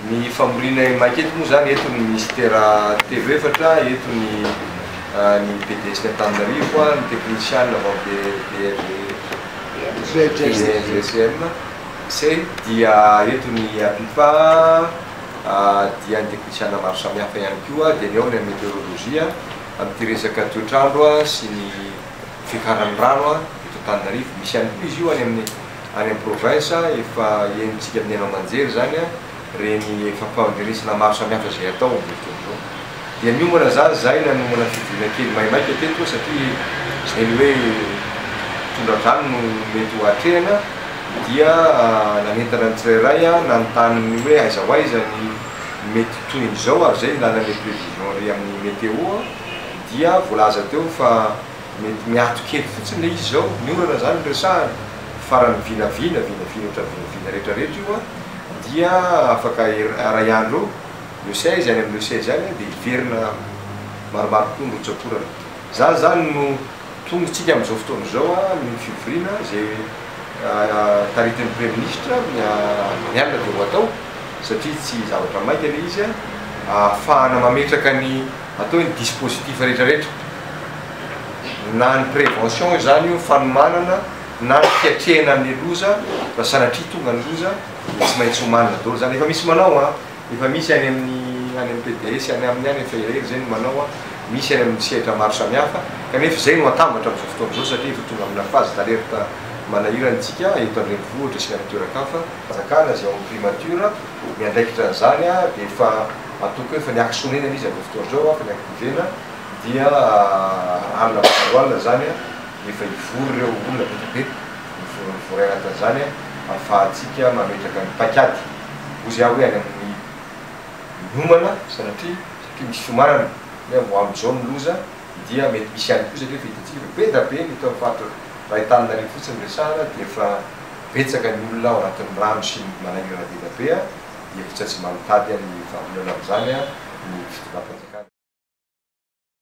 Ny famorina maika eto moa zany eto ny ministera TV efatra, eto ny PDS Antananarivo, ny technicien avao GSM C dia eto ny APIPA, dia ny technicien maro samihafa ihany koa, dia eo ny meteorolojia amin'ny resaka toetrandro sy ny fiakaran'ny rano eto Antananarivo. Misy ihany koa izy io any amin'ny province efa enitsika amin'ny anao manjery zany reny fampanderisana maro samihafa zay atao amin'izao. Dia miomana zay nanomana fidina kely maimaika teto satria zay ny hoe tondran-drano no mety ho atrehana, dia nanentana ny tsirairay nanontany hoe aiza ho aiza ny mety toy izao ary zay lala ny prévision ry amin'ny météo, dia voalaza teo fa mety miato kely fotsiny le izy zao, ny orana zany resahana farany vinavina rehetra io dia afaka ray andro le 16 any amin'ny le 16 zany dia hiverina maromaro koa ny rotsakorana. Zany no tongotsika amin'izao fotoana zao ny fivoriana zay taritin'ny premier ministre mialina dia ho atao satria tsy zavatra maika le izy ahafahana mametraka ny atao ny dispositif rehetrarehetra, na ny prévention zany io fanomanana na ny fiatrehana ny loza raha sanatria tonga ny loza tsy maintsy homanina daholo zany. Efa misy manao efa misy any amin'ny PDS any amin'ny any efa irery zay no manao misy any amin'ny sehatra maro samihafa, kanefa zay no atambatra amin'izao fotoana zao satria efa tonga amina phase d'alerte manahiranytsika eto andrenivohitra sy ny amin'ny toeran-kafa zakana zay amin'ny primature miandraikitra an'izany dia efa atoko efa ny aksonenana izy amin'izao fotoana zao fa ny aktivena dia alina voaloana zany efa hivory ireo olona betibe mivory anatin'izany ahafahantsika mametraka ny pakady ozy hoe any amin'ny miomana satria misy fiomanana ho amin'izao ny loza dia mety misy ihany koa satria fahitatsika be da be ny tao faritra raha Antananarivo fotsiny resahana dia efa betsaka ny olona ao anatin'ny rano sy manahirana be da be dia efa tsy manontady ny vahaolana amin'izany ny fitondram-panjakana.